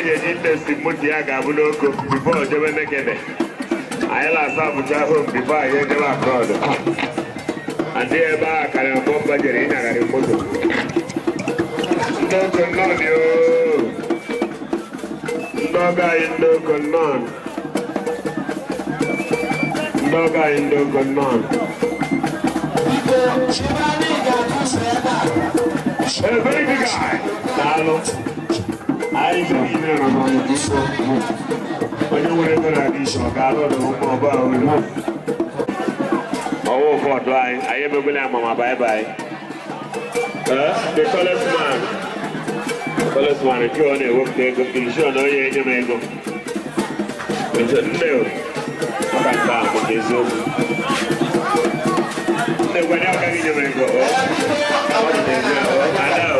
ye industry mutia gabunoko before Jebe Nekede. I last have home before I hear them abroad. And they back and a bomb budget in a motor. No command you. No guy in no command. No guy in no command. A very big guy. I believe in a people. When you went to that issue, I don't know about it. Oh, for line. I am a good mama. Bye bye. The tallest man. The tallest one. If you want to work there, go to show no you may go. It's a no. I can't stop with this. When I can you may go. I know.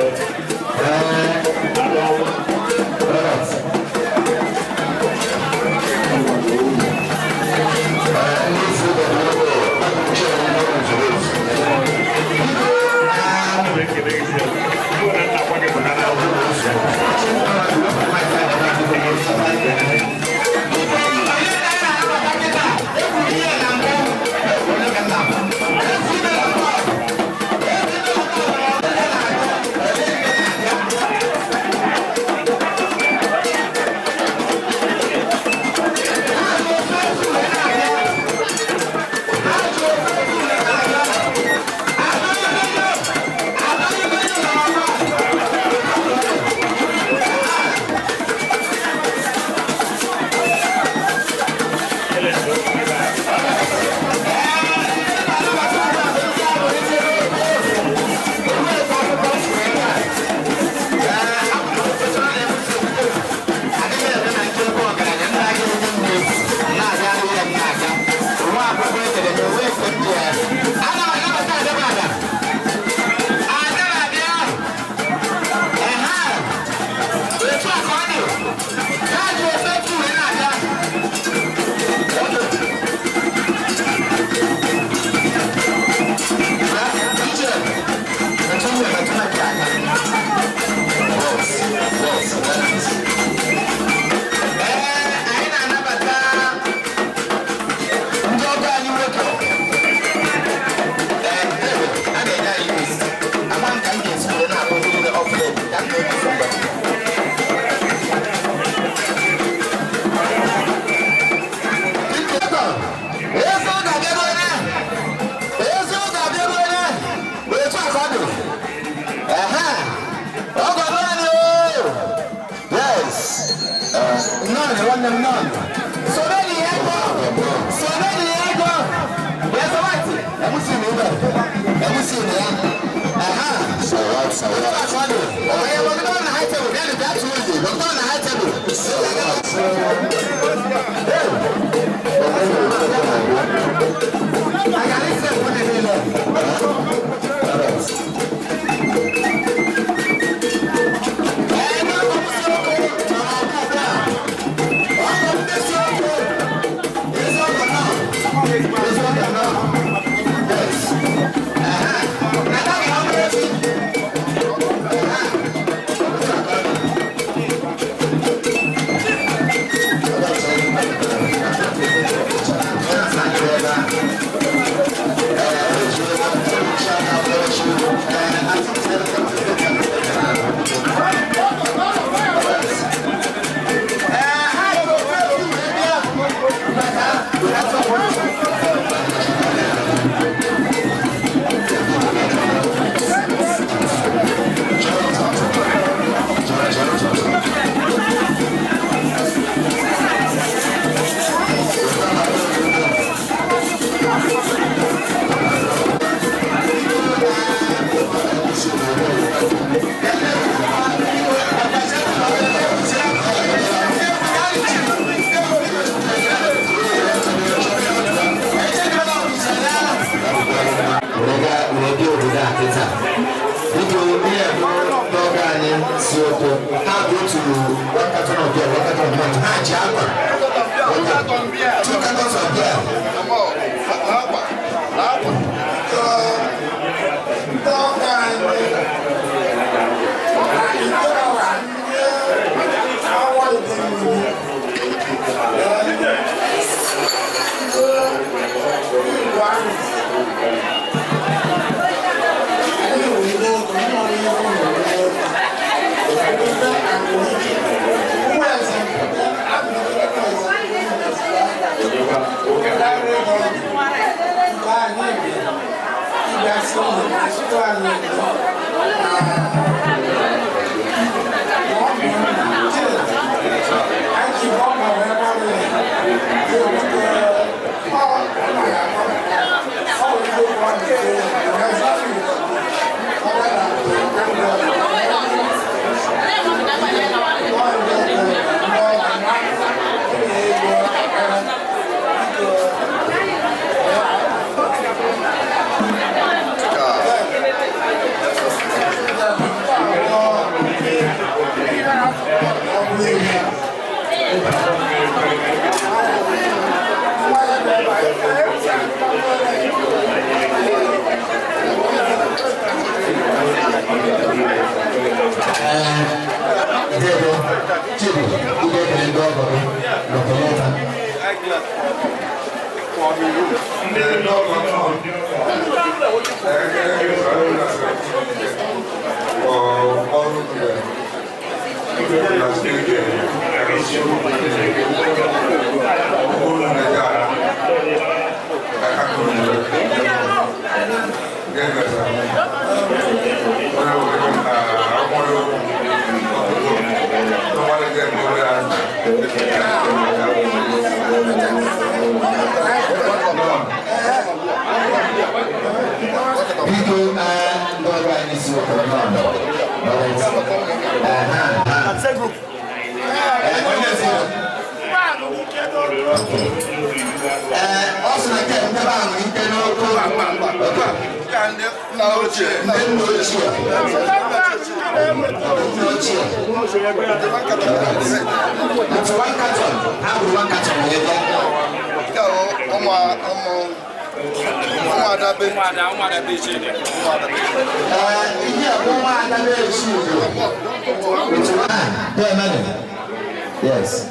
Yes.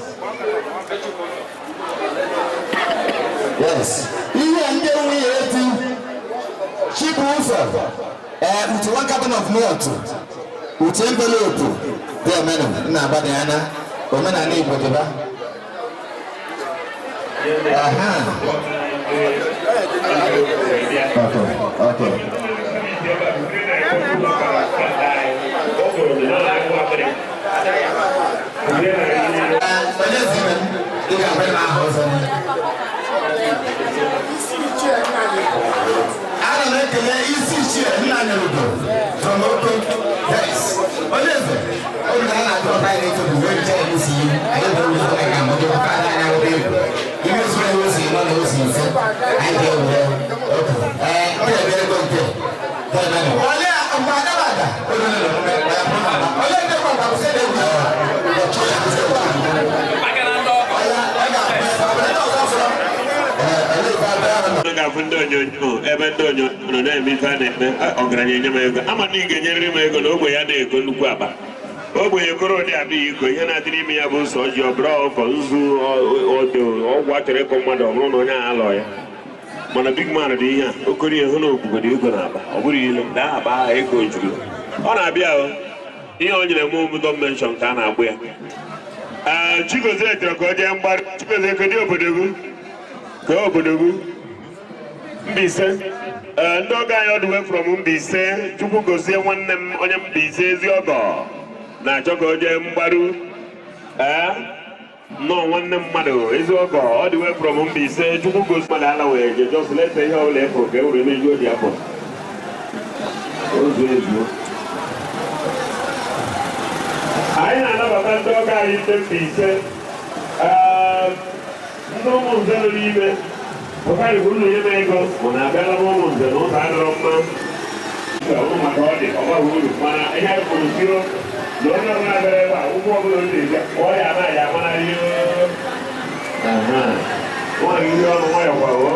Yes. Cheap with 1 carton of milk, with envelope. There, madam. Now, Badiana, woman, I need whatever. Okay. Mana big man dị ihe a okori ehu na ogbugbo dị ego na-aba ọ bụrụ ile na-aba ego juru ọ na-abịa ihe o nyere m obodo mention ka a na-agbụ ya Chigozie jere ka o jee mgbarụ Chigozie kedị obodo gị Mbaise ndị ọgọ anyị ọdụ wee from Mbaise Chukwu gozie nwanne m onye Mbaise ezi ọgọ na-achọ ka o jee mgbarụ no nwanne mmadụ ezi ọgọ ọ dị wee from Mbaise Chukwu gozi mmadụ ala wee je just leta ihe ọbụla efu ka e were mejuo dị afọ ozu ezuo anyị na-anabata ndị ọgọ anyị ndị Mbaise ndị ụmụnze nọ n'ime ọkarị bụ ụlọ nye m ego mana abịala m ụmụnze na ụzọ adịrọ mma ụmụ maka ọ dị ọgbara uru mana ihe anyị kwuru siro na onye ọbụla bịara ebe a ụgbọ ọbụla o na-eji ọ ya anaghị amara ihe nwaanyị ihe ọrụ nwayọ gwawo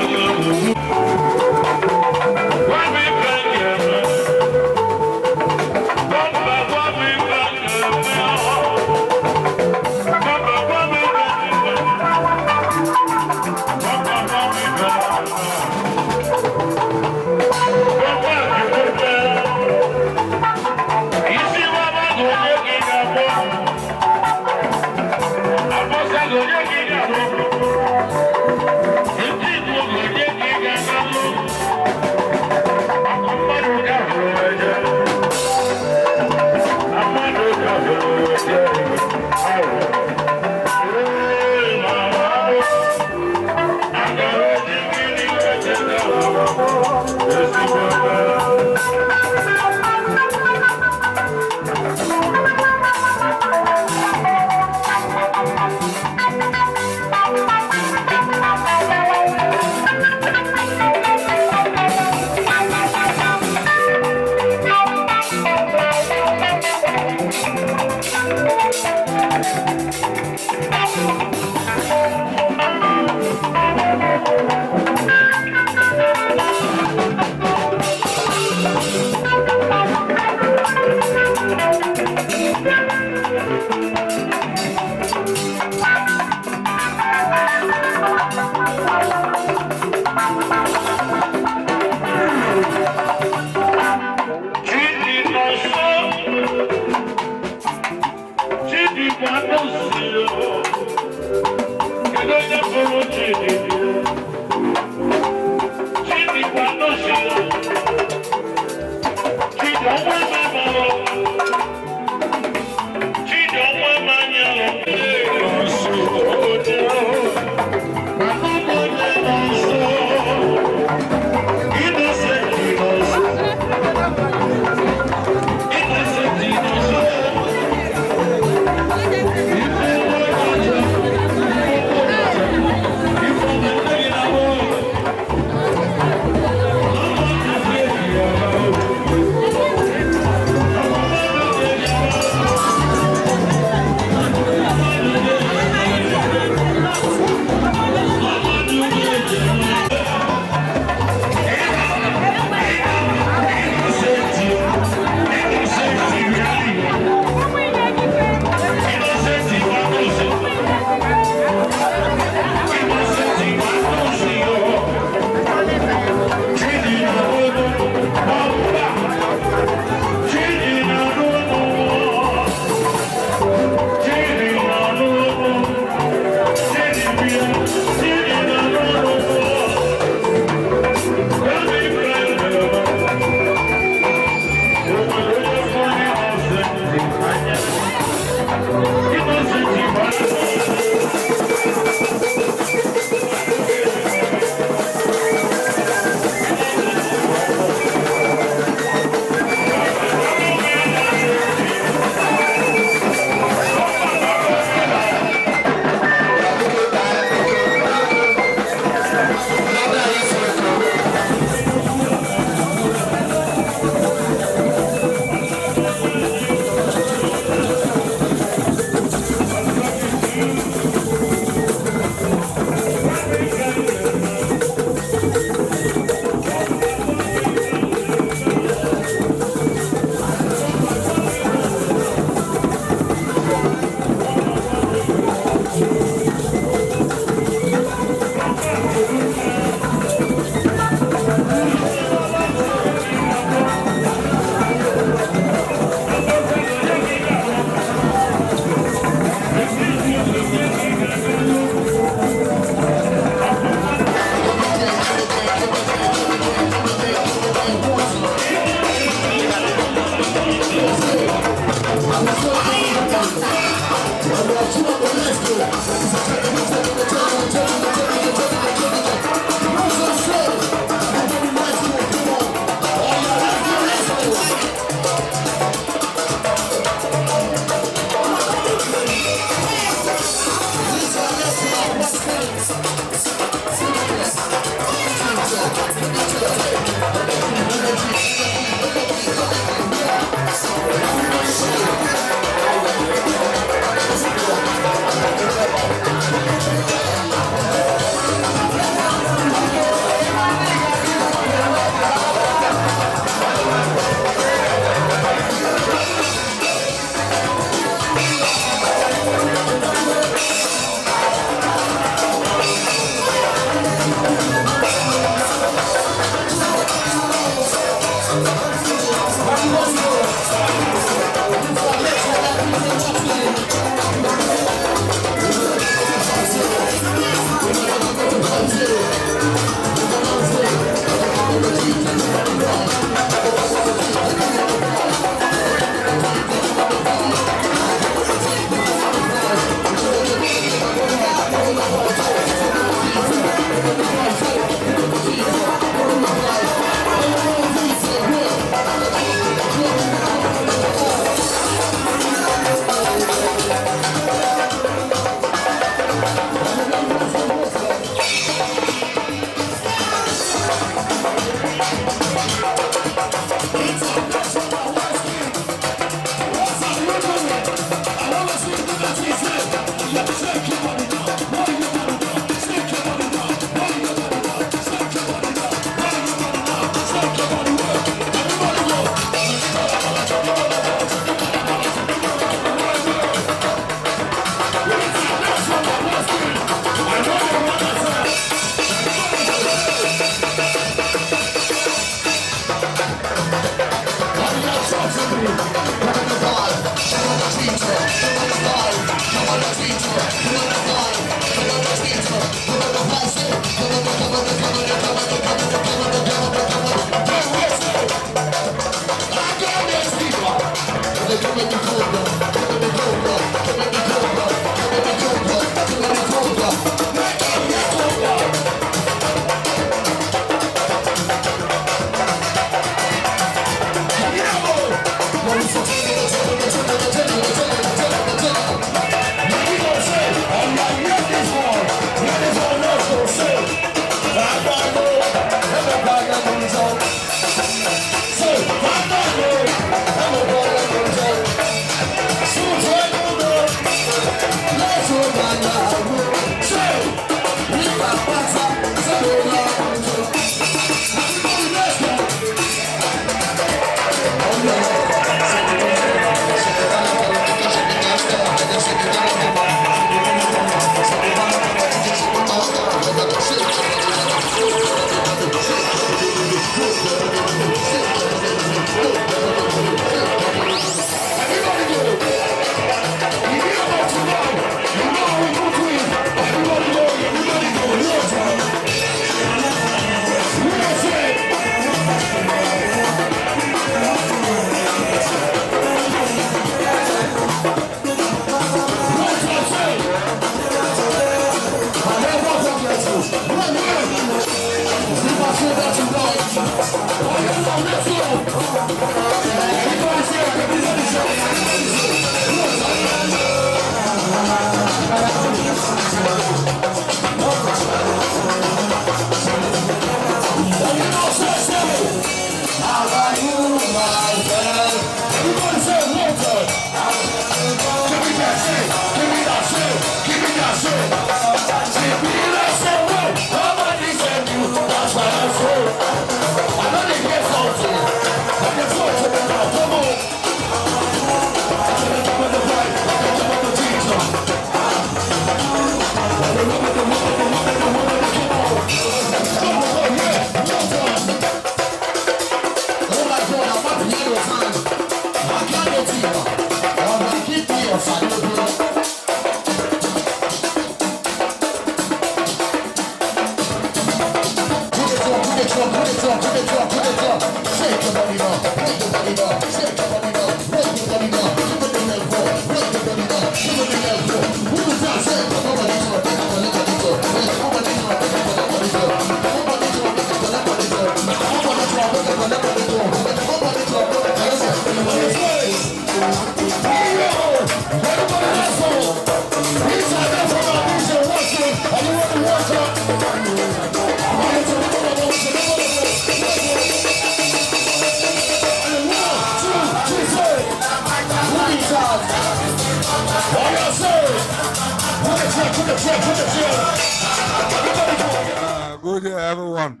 Good day, everyone.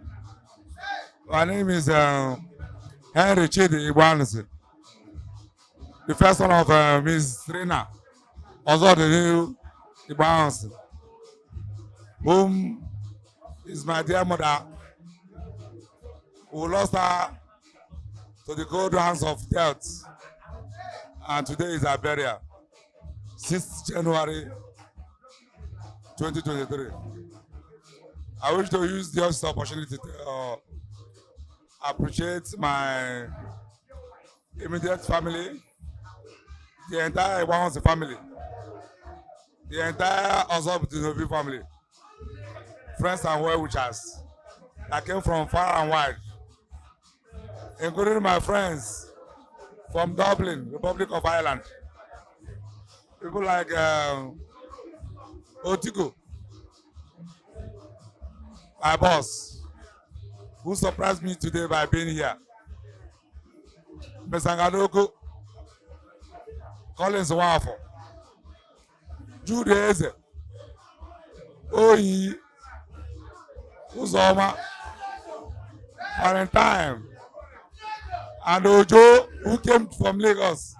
My name is Henry IGBOANUSI, the first son of Miss CYRINA, also the new IGBOANUSI, whom is my dear mother, who lost her to the cold hands of death, and today is her burial, 6th January 2023. I wish to use this opportunity to appreciate my immediate family, the entire IGBOANUSI family, the entire Ozobutinobi family, friends and well-wishers that came from far and wide, including my friends from Dublin, Republic of Ireland, people like Otiko, my boss, who surprised me today by being here. Mesangadoko, Collins Wafo, Jude Eze, Oyi, Uzoma, Valentine, and Ojo, who came from Lagos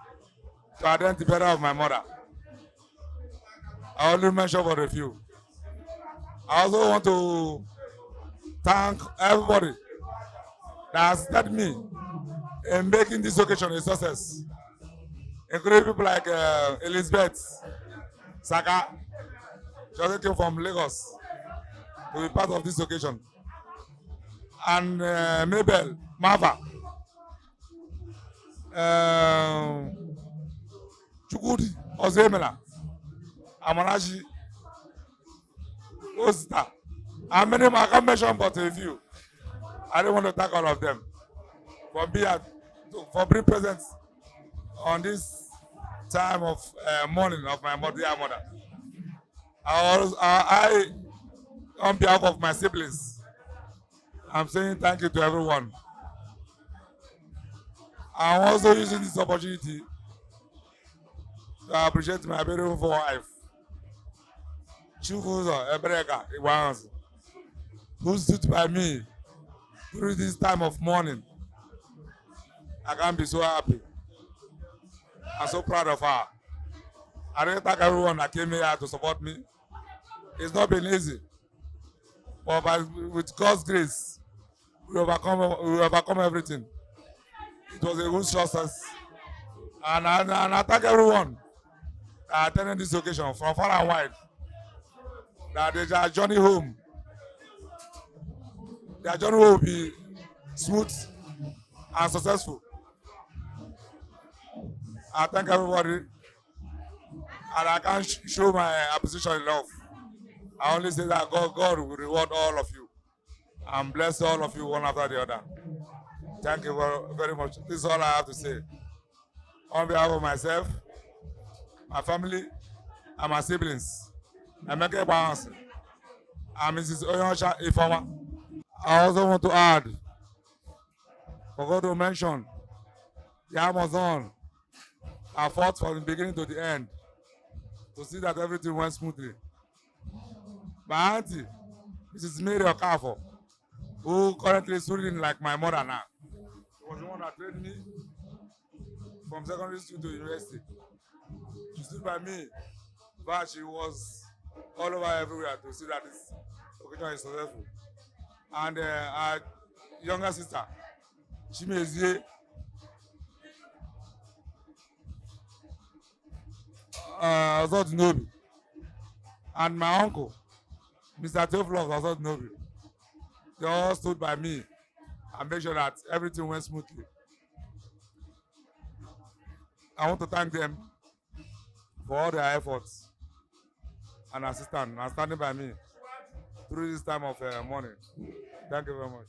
to attend the burial of my mother. I only mention for a few. I also want to thank everybody that assisted me in making this occasion a success, including people like Elizabeth Saka. She also came from Lagos to be part of this occasion, and Mabel Mava, Chukudi Ozemela, Amanashi, Osta, and many more. I can't mention but a few. I don't want to thank all of them for being present on this time of mourning of my dear mother. I, on behalf of my siblings, I'm saying thank you to everyone. I'm also using this opportunity to appreciate my beautiful wife, Chukwuzo Ebreka Iwanzi, who stood by me through this time of mourning. I can't be so happy. I'm so proud of her. I really thank everyone that came here to support me. It's not been easy, but with God's grace, we overcome everything. It was a good success. And I thank everyone that attended this occasion from far and wide, that their journey home, their journey will be smooth and successful. I thank everybody, and I can't show my appreciation in love. I only say that God will reward all of you and bless all of you one after the other. Thank you very much. This is all I have to say. On behalf of myself, my family, and my siblings, Emeka IGBOANUSI, and Mrs. Oyonsha Ifoma. I also want to add Forgot to mention the Amazon. I fought from the beginning to the end to see that everything went smoothly. My auntie, Mrs. Mary Okafo, who currently is ruling like my mother now. She was the one that trained me from secondary school to university. She stood by me, but she was all over everywhere to see that this occasion is successful. And our younger sister, Chimezie, Nobi, and my uncle, Mr. Theophilus Nobi, they all stood by me and made sure that everything went smoothly. I want to thank them for all their efforts and assistance and standing by me through this time of mourning. Thank you very much.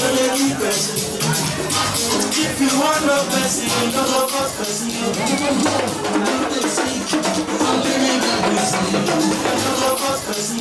If you want no person, you don't go for person. I'm living the person. You don't go for person.